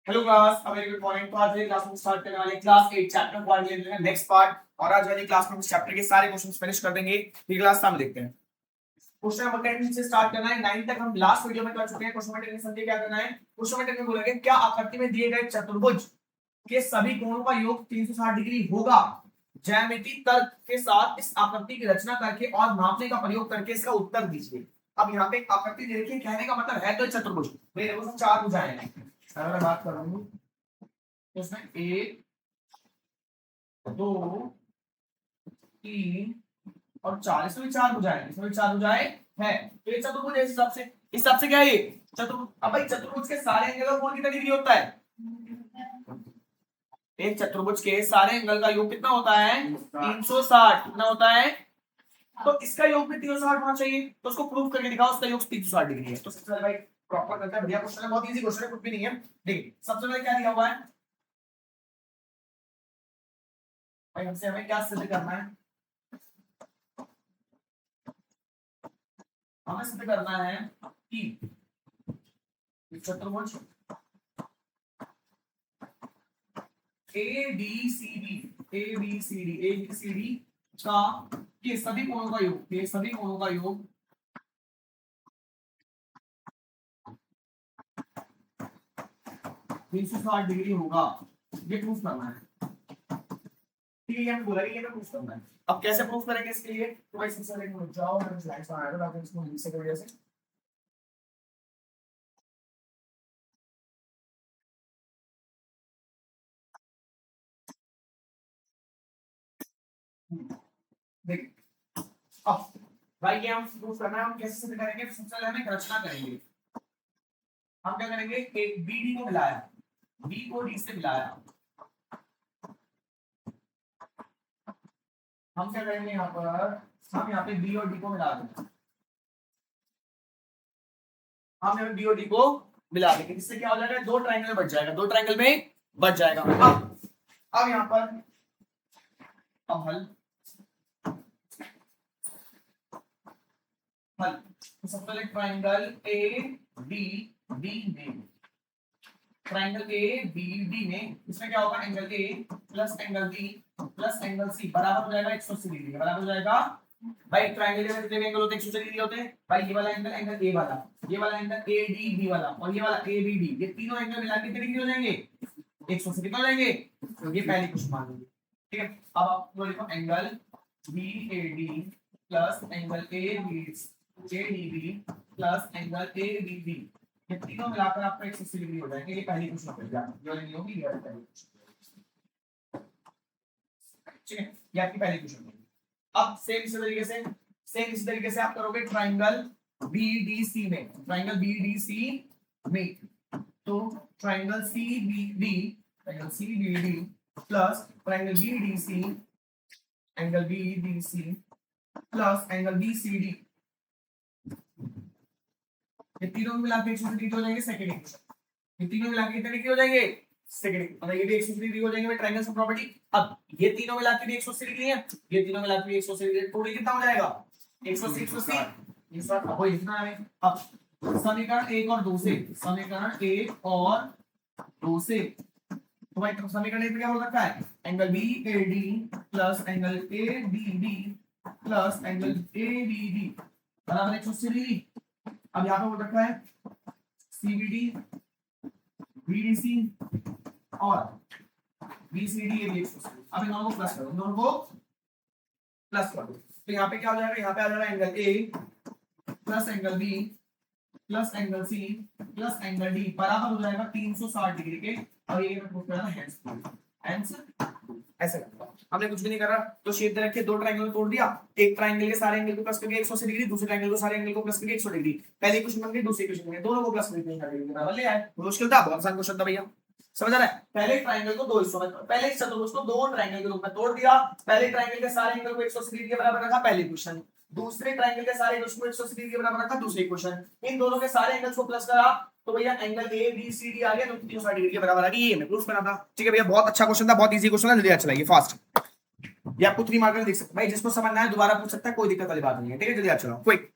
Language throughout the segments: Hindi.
Hello class, a very good morning. तो आज वाली क्लास में स्टार्ट करने वाले क्लास 8 चैप्टर पढ़ लेते हैं नेक्स्ट पार्ट। और आज वाली क्लास में उस चैप्टर के सारे क्वेश्चंस फिनिश कर देंगे। ये क्लास सामने देखते हैं। क्वेश्चन नंबर 10 से स्टार्ट करना है। 9 तक हम लास्ट वीडियो में कर चुके हैं। क्वेश्चन नंबर 10 में समझिए क्या करना है। क्वेश्चन नंबर 10 में बोलेंगे क्या आकृति में दिए गए चतुर्भुज के सभी कोणों का योग 360 डिग्री होगा। ज्यामिति तर्क के साथ इस आकृति की रचना करके और नापने का प्रयोग करके इसका उत्तर दीजिए। अब यहाँ पे एक आकृति दे रखी है, कहने का मतलब है तो चतुर्भुज। मेरे देखो चार भुजाएं हैं। अगर मैं बात करूं तो इसमें 1 2 3 और 4, इसमें भी चार भुजाएं, इसमें भी चार भुजाएं है। तो ये चतुर्भुज है। इस हिसाब से क्या है ये चतुर्भुज। अब भाई चतुर्भुज के सारे एंगल का कोण कितना डिग्री होता है। एक चतुर्भुज के सारे एंगल का योग कितना होता है 360। कितना होता है। तो इसका योग भी 360 होना चाहिए। तो उसको प्रूव करके दिखाओ उसका योग 360 डिग्री है। तो सबसे पहले भाई प्रॉपर करते हैं। बढ़िया क्वेश्चन है, बहुत इजी क्वेश्चन है, कुछ भी नहीं है। देखिए सबसे पहले क्या दिया हुआ है भाई, हमसे हमें क्या सिद्ध करना है। हमें सिद्ध करना है कि चतुर्भुज ABCD का के सभी कोणों का योग 360 डिग्री होगा। ये प्रूफ करना है। ठीक है, बोला ये प्रूफ करना है। अब कैसे प्रूफ करेंगे इसके लिए। तो भाई सबसे पहले रुक जाओ, मैंने स्लाइड्स बनाया था ताकि इसको हिंदी से कर जैसे। देखिए अब भाई ये हम प्रूफ करना है। हम कैसे सिद्ध करेंगे। सबसे पहले हम एक रचना करेंगे। हम क्या करेंगे, एक BD को मिलाया, B को D से मिलाया। हम क्या करेंगे यहाँ पर, हम यहाँ पे B और D को मिला देंगे। हम यहाँ पे B और D को मिला देंगे। इससे क्या हो जाएगा, दो ट्रायंगल बच जाएगा, दो ट्रायंगल में बच जाएगा। अब यहाँ पर अब हल तो सबसे पहले ट्रायंगल ABD में, ट्रायंगल ABD में इसमें क्या होगा, angle A plus angle B plus angle C बराबर हो जाएगा 180 डिग्री के बराबर हो जाएगा। भाई ट्रायंगल में कितने एंगल होते हैं, 180 डिग्री होते हैं। भाई ये वाला एंगल A वाला, ये वाला एंगल ADB वाला और ये वाला ABD, ये तीनों एंगल मिला के कितने डिग्री हो जाएंगे 180 कितना हो जाएंगे। तो ये पहली क्वेश्चन मान लीजिए। ठीक है, अब आप लिखो angle BAD plus angle ADB plus angle ABB, ये तीनों मिलाकर आपका 180 डिग्री हो जाएंगे। ये पहली क्वेश्चन हो जाएगा, जो नहीं होगी ये पहली क्वेश्चन। ठीक है, ये आपकी पहली क्वेश्चन होगी। अब सेम इसी तरीके से आप करोगे ट्रायंगल BDC में, ट्रायंगल BDC में तो triangle CBD plus triangle BDC angle BDC plus angle BCD, ये तीनों मिला के 180 डिग्री हो जाएंगे। सेकंड इक्वेशन, ये तीनों मिला के कितने डिग्री हो जाएंगे सेकंड, मतलब ये भी 180 डिग्री हो जाएंगे ट्रायंगल की प्रॉपर्टी। अब ये तीनों मिला के भी 180 डिग्री है, ये तीनों मिला के भी 180 डिग्री, टोटल कितना हो जाएगा 180 180 इस बार वही लिखना है। अब समीकरण 1 और 2 से, समीकरण 1 और 2 से तो भाई समीकरण 1 में क्या हो सकता है, angle BAD plus angle ABD plus angle ABD बराबर 180 डिग्री। अब यहाँ पे हो रखा है CBD BDC और BCD, ये भी 180। अब इन दोनों को प्लस करो, इन दोनों को प्लस करो तो यहाँ पे क्या हो जाएगा, यहाँ पे आ जाएगा angle A plus angle B plus angle C plus angle D बराबर हो जाएगा 360 डिग्री के। अब ये प्रूफ करना है आंसर ऐसे करना। हमने कुछ भी नहीं करा, तो शेप दे रखे, दो ट्रायंगल तोड़ दिया, एक ट्रायंगल के सारे एंगल को प्लस करके 180 डिग्री, दूसरे ट्रायंगल को सारे एंगल को प्लस करके 100 डिग्री। पहली क्वेश्चन बन गई, दूसरी क्वेश्चन बन गई, दोनों को प्लस करके 360 डिग्री बराबर ले आए। मुश्किल था, बहुत आसान क्वेश्चन था भैया, समझ आ रहा है। पहले ट्रायंगल को दो हिस्सों में, पहले चतुर्भुज को दो ट्रायंगल के रूप में तोड़ दिया, पहले ट्रायंगल के सारे एंगल को 180 डिग्री के बराबर रखा, पहली क्वेश्चन। दूसरे ट्रायंगल के सारे एंगल्स को 180 डिग्री के बराबर रखा, दूसरी क्वेश्चन। इन दोनों के सारे एंगल्स को प्लस करा तो भैया एंगल ABCD आ गया, जो 360 डिग्री के बराबर आ गया। ये मैं प्रूफ करा था। ठीक है भैया, बहुत अच्छा क्वेश्चन था, बहुत इजी क्वेश्चन है, जल्दी अच्छा चलाइए फास्ट। ये आपको 3 मार्कर देख सकते हैं भाई, जिसको समझना है दोबारा पूछ सकता है, कोई दिक्कत वाली बात नहीं है। ठीक है, जल्दी अच्छा चलाओ क्विक।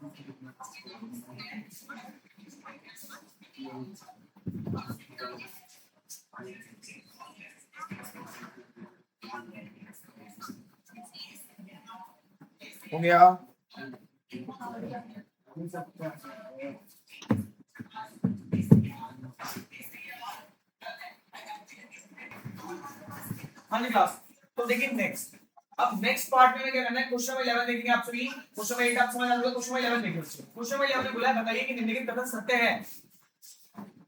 हो गया। हाँ जी क्लास, तो देखिए नेक्स्ट, अब नेक्स्ट पार्ट में क्या करना है, क्वेश्चन नंबर 11 देखेंगे आप सभी। क्वेश्चन नंबर 8 आप समझ आ गया, क्वेश्चन नंबर 11 देखिए। क्वेश्चन नंबर 11 में बोला है बताइए कि निम्नलिखित कथन सत्य है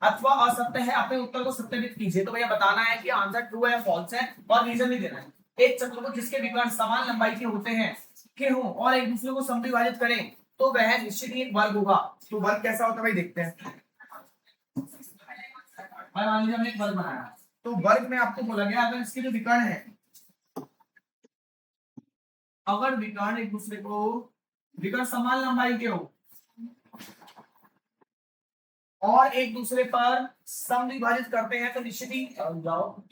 अथवा असत्य है, अपने उत्तर को सत्यापित कीजिए। तो भैया बताना है कि आंसर ट्रू है या फॉल्स है और रीजन भी देना है। एक चतुर्भुज जिसके विकर्ण समान लंबाई के होते हैं के हों और एक दूसरे को समविभाजित करें तो वह निश्चित ही एक वर्ग होगा। तो वर्ग कैसा होता है भाई देखते हैं। भाई मान लीजिए हमने एक वर्ग बनाया, तो वर्ग में आपको बोला गया अगर इसके जो विकर्ण है, अगर विकर्ण एक दूसरे को विकर्ण समान लंबाई के हो और एक दूसरे पर समविभाजित करते हैं तो निश्चित ही जाओ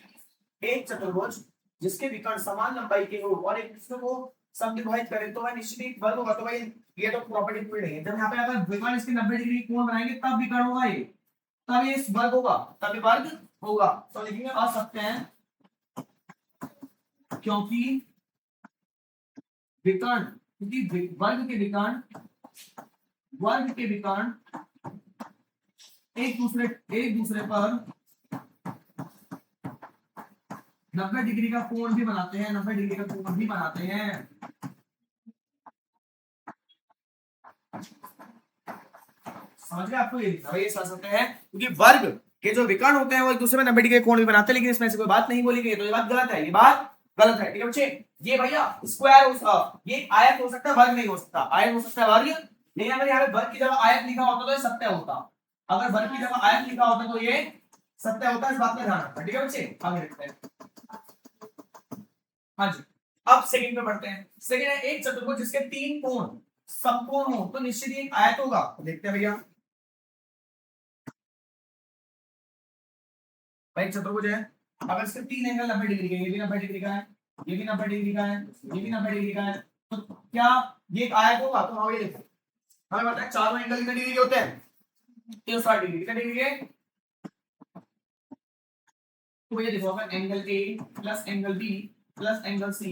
एक चतुर्भुज जिसके विकर्ण समान लंबाई के हो और एक दूसरे को समविभाजित करें तो वह निश्चित ही वर्ग होगा। तो भाई ये तो प्रॉपर्टी प्रूव नहीं है। जब यहाँ पे अगर विकर्ण इसके 90 डिग्री कोण बनाएंगे तब विकर्ण होगा ये, तब ये वर्ग होगा, तब ये वर्ग होगा। तो लिखेंगे असत्य है क्योंकि विकर्ण, क्योंकि वर्ग के विकर्ण एक दूसरे पर 90 डिग्री का कोण भी बनाते हैं, 90 डिग्री का कोण भी बनाते हैं। समझ गए आपको, ये समझ सकते हैं क्योंकि वर्ग के जो विकर्ण होते हैं वो एक दूसरे में 90 डिग्री कोण भी बनाते हैं, लेकिन इसमें से कोई बात नहीं बोली गई, तो ये बात गलत है, ये बात गलत है। ठीक है बच्चे, ये भैया स्क्वायर ये आयत हो सकता है, वर्ग नहीं हो सकता। आयत हो सकता है, वर्ग, लेकिन अगर यहाँ पे वर्ग की जगह आयत लिखा होता तो ये सत्य होता। अगर वर्ग की जगह आयत लिखा होता तो ये सत्य होता है, इस बात का ध्यान रखना। ठीक है बच्चे, आगे देखते हैं। हाँ जी, अब सेकंड पे बढ़ते हैं। सेकंड है एक चतुर्भुज जिसके 3 कोण समकोण हो तो निश्चित ही एक आयत होगा। देखते हैं भैया, भाई चतुर्भुज है, अगर इसके 3 एंगल 90 डिग्री के, ये भी 90 डिग्री का है, ये भी 90 डिग्री का है, ये भी 90 डिग्री का है, तो क्या ये एक आयत होगा? तो हाँ, ये देखो हमें पता है चारों एंगल कितने डिग्री के होते हैं, 360 डिग्री। कितने डिग्री के? तो भैया देखो अगर angle A plus angle B plus angle C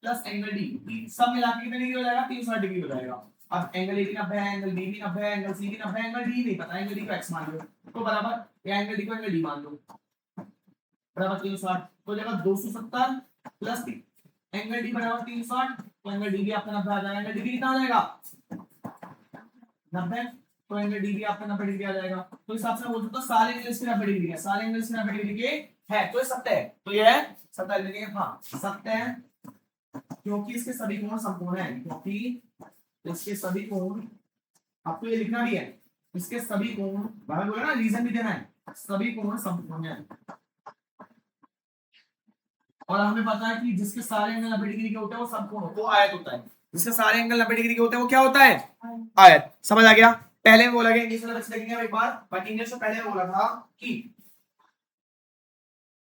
plus angle D सब मिला के कितने डिग्री हो जाएगा? 360 डिग्री हो जाएगा। अब एंगल ए भी 90 है, एंगल बी भी 90 है, एंगल सी भी 90 है, एंगल डी नहीं पता, एंगल डी को एक्स मान लो, तो बराबर या एंगल डी को एंगल डी मान लो, बराबर 360 हो जाएगा। 270 प्लस एंगल डी बराबर 360, तो एंगल डी भी आपका 90 आ जाएगा। एंगल डी भी कितना आ जाएगा? 90, तो एंगल डी भी आपका 90 डिग्री आ जाएगा। तो इस हिसाब से बोल सकते हो सारे एंगल इसके 90 डिग्री है, सारे एंगल इसके 90 डिग्री के है, तो ये सत्य है। तो ये है सत्य, लिखेंगे हाँ सत्य है क्योंकि इसके सभी कोण समकोण है, क्योंकि इसके सभी कोण, आपको ये लिखना भी है, इसके सभी कोण, बाहर बोला ना रीजन भी देना है, सभी कोण समकोण है। और हमें पता है कि जिसके सारे एंगल 90 डिग्री के होते हैं वो समकोण होता है, वो आयत होता है। जिसके सारे एंगल 90 डिग्री के होते हैं वो क्या होता है? आयत। समझ आ गया? पहले में बोला गया, इंग्लिश में देखेंगे एक बार, बट इंग्लिश में पहले बोला था कि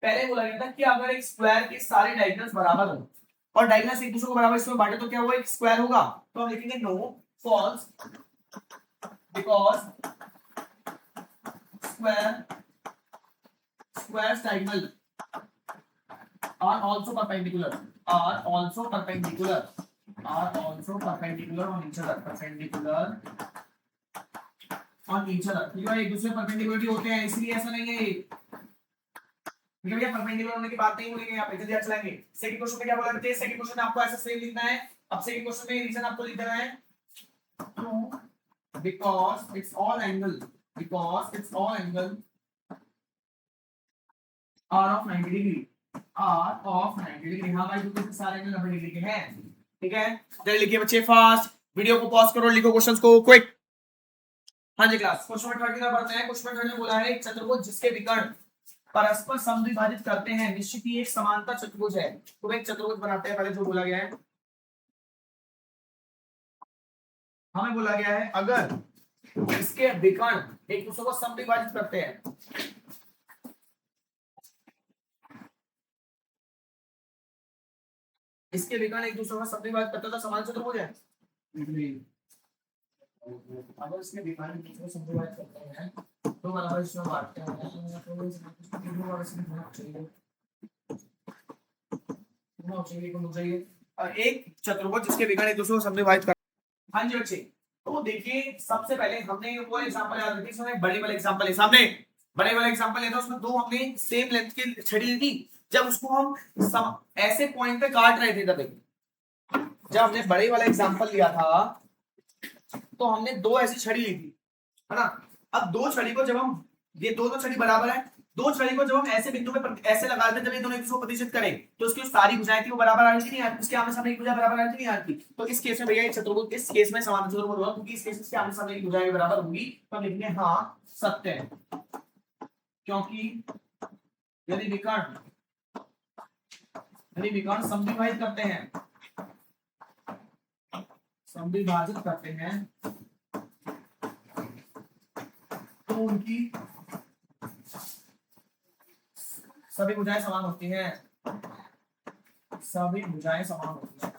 पहले बोला गया था कि अगर एक स्क्वायर के सारे डायगोनल्स बराबर हो और डायगोनल्स एक दूसरे को बराबर इसमें बांटे तो क्या वो एक स्क्वायर होगा? तो हम लिखेंगे no, false, because squares diagonal are also perpendicular on each other। ये एक दूसरे परपेंडिकुलर होते हैं, इसलिए ऐसा नहीं है भैया परपेंडिकुलर होने की बात नहीं बोलेंगे यहाँ पे, जल्दी चलाएंगे। सेकंड क्वेश्चन में क्या बोला थे? सेकंड क्वेश्चन में आपको ऐसा सेम लिखना है। अब सेकंड क्वेश्चन में रीजन आपको लिख देना है because it's all angle are of 90 degree, are of 90 degree. हाँ भाई क्योंकि सारे एंगल 90 डिग्री के हैं। ठीक है, जल्दी लिखिए बच्चे, फास्ट, वीडियो को पॉज करो, लिखो क्वेश्चंस को क्विक। हाँ जी क्लास, क्वेश्चन नंबर 30 का पढ़ते हैं। क्वेश्चन नंबर 30 में बोला है एक चतुर्भुज जिसके विकर्ण परस्पर समद्विभाजित करते हैं निश्चित ही एक समांतर चतुर्भुज है। तो एक चतुर्भुज बनाते हैं, पहले जो बोला गया है, हमें बोला गया है अगर इसके विकर्ण एक दूसरे को समद्विभाजित करते हैं, इसके विकर्ण एक दूसरे को समद्विभाजित करते हैं तो समान चतुर्भुज है। अगर इसके विकर्ण को समझाया करते हैं तो बराबर इसमें बांटते हैं तो इसको तीनों बार इसमें होना चाहिए, होना चाहिए, होना चाहिए। एक चतुर्भुज जिसके विकर्ण एक दूसरे को समद्विभाजित कर। हाँ जी बच्चे, तो देखिए सबसे पहले हमने वो एग्जांपल याद रखी, इसमें बड़े वाले एग्जांपल है सामने, बड़े वाले एग्जांपल लेते हैं, उसमें दो हमने सेम लेंथ की छड़ी ली थी, जब उसको हम ऐसे पॉइंट पे काट रहे थे, तब जब हमने बड़े वाला एग्जांपल लिया था तो हमने दो ऐसी छड़ी ली थी, है ना। अब दो छड़ी को जब हम, ये दो छड़ी बराबर है, दो छड़ी को जब हम ऐसे बिंदु पे ऐसे लगा देते, जब ये दोनों एक दूसरे को प्रतिच्छेद करें तो उसकी सारी भुजाएं थी वो बराबर आ रही थी, नहीं आती, उसके आमने सामने की भुजा बराबर आ रही थी, नहीं आती। तो इस केस में भैया चतुर्भुज, इस केस में समान चतुर्भुज होगा, क्योंकि इस केस में इसके आमने सामने की भुजाएं बराबर होंगी, तो हम लिखेंगे हाँ सत्य है, क्योंकि यदि विकर्ण समद्विभाजित करते हैं, समद्विभाजित करते हैं तो उनकी सभी भुजाएं समान होती हैं, सभी भुजाएं समान होती हैं।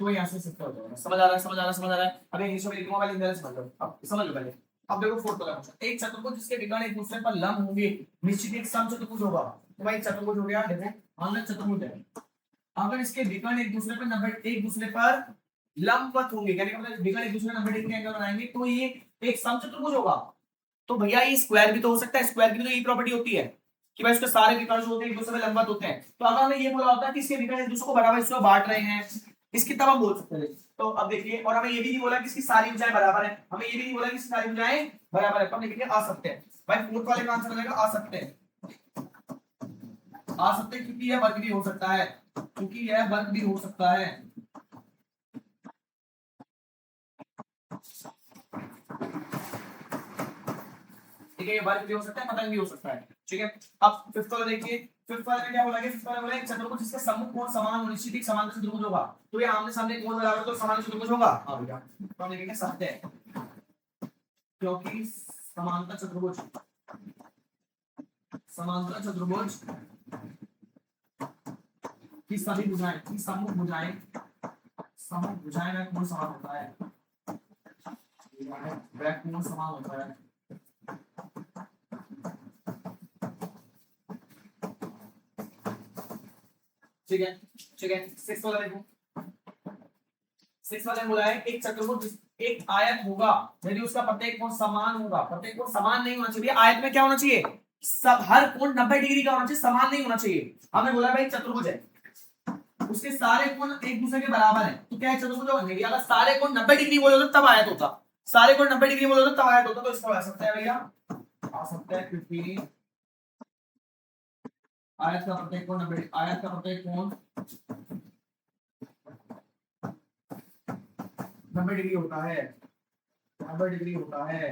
तो यहाँ से सिद्ध हो जाएगा। समझ आ रहा है, समझ आ रहा है, समझ आ रहा है। अब इंग्लिश में लिखूंगा, पहले इंग्लिश समझ लो, अब समझ लो पहले। अब देखो फोर्थ वाला क्वेश्चन, एक चतुर्भुज जिसके विकर्ण एक दूसरे पर लंब होंगे, निश्चित एक समचतुर्भुज होगा। तो भाई चतुर्भुज हो गया, देखो मान चतुर्भुज है, अगर इसके विकर्ण एक दूसरे पर 90 एक दूसरे पर लंबवत होंगे, यानी मतलब विकर्ण एक दूसरे 90 डिग्री एंगल बनाएंगे, तो ये एक समचतुर्भुज होगा। तो भैया ये स्क्वायर भी तो हो सकता है, स्क्वायर की भी तो ये प्रॉपर्टी होती है कि भाई उसके सारे विकर्ण जो होते हैं एक दूसरे में लंबवत होते हैं। तो अगर हमें ये बोला होता है कि इसके विकर्ण एक दूसरे को बराबर हिस्सों में बांट रहे हैं, इसकी तब हम बोल सकते थे। तो अब देखिए, और हमें ये भी नहीं बोला कि इसकी सारी भुजाएं बराबर है, हमें ये भी नहीं बोला कि इसकी सारी भुजाएं बराबर है, तो हम लिखेंगे आ सकते हैं। भाई फोर्थ वाले का आंसर बनेगा आ सकते हैं, आ सकते हैं, क्योंकि यह वर्ग भी हो सकता है, क्योंकि यह वर्ग भी हो सकता है। ठीक है, ये वर्ग भी हो सकता है, पतंग भी हो सकता है। ठीक है, अब फिफ्थ वाला देखिए, फिफ्थ वाले में क्या बोला गया, फिफ्थ वाले बोला एक चतुर्भुज जिसके सम्मुख कोण समान हो, निश्चित एक समान चतुर्भुज होगा। तो ये आमने सामने कोण बराबर तो समान चतुर्भुज होगा। हां भैया, तो हम लिखेंगे सत्य है, क्योंकि समांतर चतुर्भुज, समांतर चतुर्भुज की सभी भुजाएं, की सम्मुख भुजाएं, सम्मुख भुजाएं में कोण समान होता है, वह कोण समान होता है। ठीक है, ठीक है। सिक्स वाला देखो, सिक्स वाले बोला है एक चतुर्भुज एक आयत होगा यदि उसका प्रत्येक कोण समान होगा। प्रत्येक कोण समान नहीं होना चाहिए, आयत में क्या होना चाहिए, सब हर कोण 90 डिग्री का होना चाहिए, समान नहीं होना चाहिए। हमने बोला भाई चतुर्भुज है, उसके सारे कोण एक दूसरे के बराबर है, तो क्या है चतुर्भुज होगा। नहीं, अगर सारे कोण 90 डिग्री बोले तो तब आयत होता, सारे कोण 90 डिग्री बोले तो तब आयत होता। तो इसका आ सकता है भैया, आ सकता है, क्योंकि आयत का प्रत्येक कोण 90, आयत का प्रत्येक कोण 90 डिग्री होता है, 90 डिग्री होता है।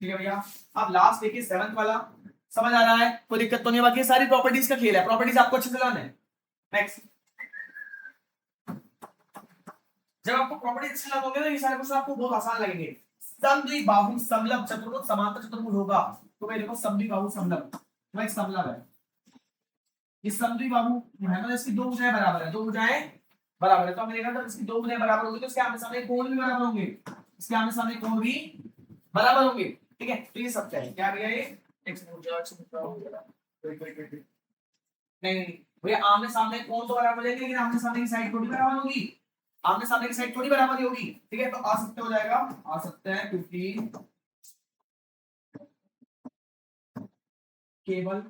ठीक है भैया, अब लास्ट देखिए सेवंथ वाला, समझ आ रहा है, कोई दिक्कत तो नहीं, बाकी सारी प्रॉपर्टीज का खेल है, प्रॉपर्टीज आपको अच्छे से लर्न है। नेक्स्ट, जब आपको प्रॉपर्टी अच्छे लर्न होंगे ना, ये सारे क्वेश्चन आपको बहुत आसान लगेंगे। समद्विबाहु समलंब चतुर्भुज समांतर चतुर्भुज होगा। तो भाई देखो समद्विबाहु समलंब, तो एक समलंब है, इस समद्विबाहु है ना, इसकी दो भुजाएं बराबर है, दो भुजाएं बराबर है, तो हमने देखा था इसकी दो भुजाएं बराबर होंगी तो इसके आमने सामने कोण भी बराबर होंगे, इसके आमने सामने कोण भी बराबर होंगे। ठीक है, तो ये सत्य है। क्या भैया, ये एक नहीं भैया, आमने सामने कोण तो बराबर हो जाएगी, लेकिन आमने सामने की साइड थोड़ी बराबर होगी, आमने सामने की साइड थोड़ी बराबर होगी। ठीक है, तो आ सकते हो जाएगा, आ सकता है, क्योंकि केवल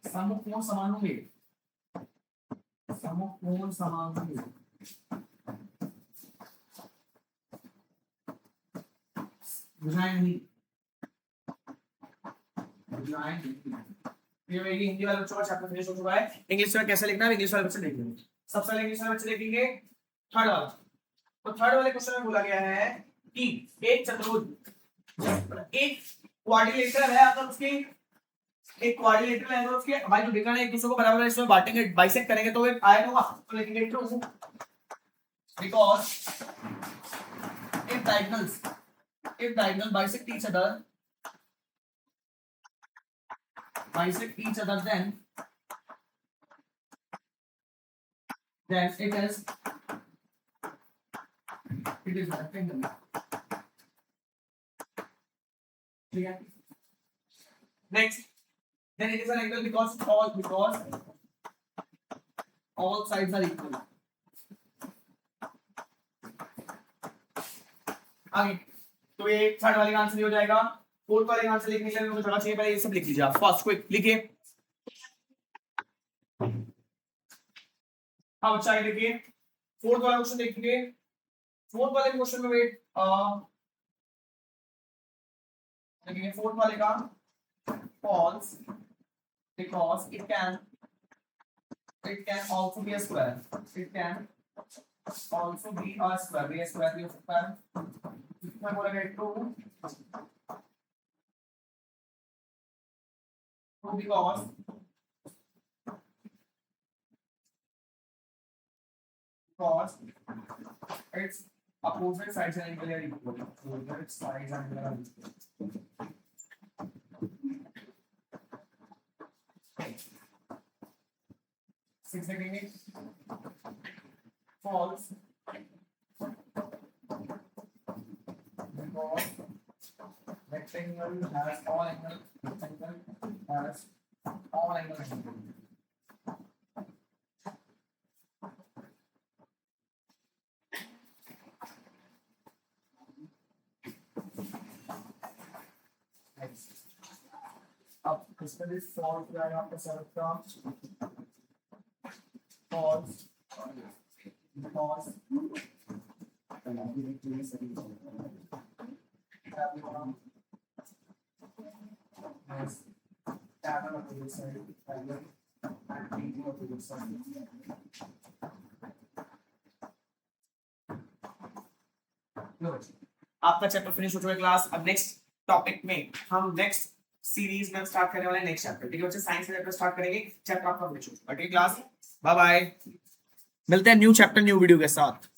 सम्मुख कोण समान होंगे, सम्मुख कोण समान होंगे, भुजाएं नहीं, भुजाएं नहीं। ये मेरी हिंदी वाले बच्चों का चैप्टर फिनिश हो चुका है। इंग्लिश में कैसे लिखना है, इंग्लिश वाले बच्चे देख लेंगे। सबसे पहले इंग्लिश वाले बच्चे देखेंगे थर्ड वाला। तो थर्ड वाले क्वेश्चन में बोला गया है कि एक चतुर्भुज, एक क्वाड्रिलेटरल है, अगर उसकी एक क्वाड्रिलेटरल है, अगर उसके भाई जो विकर्ण है एक दूसरे को बराबर है, इसमें बांटेंगे, बाइसेक्ट करेंगे तो एक आयत होगा। तो लिखेंगे true, because if diagonal bisect each other, then then it is rectangle. Okay. Next, then it is an angle because all sides are equal. आगे तो ये थर्ड वाले का आंसर ये हो जाएगा। फोर्थ वाले का आंसर लिखने के लिए मुझे जगह चाहिए, पहले ये सब लिख लीजिए आप फास्ट क्विक लिखिए। हाँ बच्चा ये देखिए फोर्थ वाला क्वेश्चन देखिए। फोर्थ वाले क्वेश्चन में वेट देखिए फोर्थ वाले का false because it can also be a square. It can also be a square. ये square भी हो सकता है। इसमें बोलेगा to because its opposite sides are equal. Opposite sides are equal. Six degree false because rectangle has all angle. Rectangle has all angle. अब इसमें भी false जाएगा आपका सर का false because आपका चैप्टर फिनिश हो चुका है क्लास। अब नेक्स्ट टॉपिक में हम नेक्स्ट सीरीज में स्टार्ट करने वाले नेक्स्ट चैप्टर। ठीक है बच्चे, साइंस का चैप्टर स्टार्ट करेंगे। चैप्टर आपका फिनिश हो चुका है। ठीक है क्लास, बाय बाय, मिलते हैं न्यू चैप्टर न्यू वीडियो के साथ।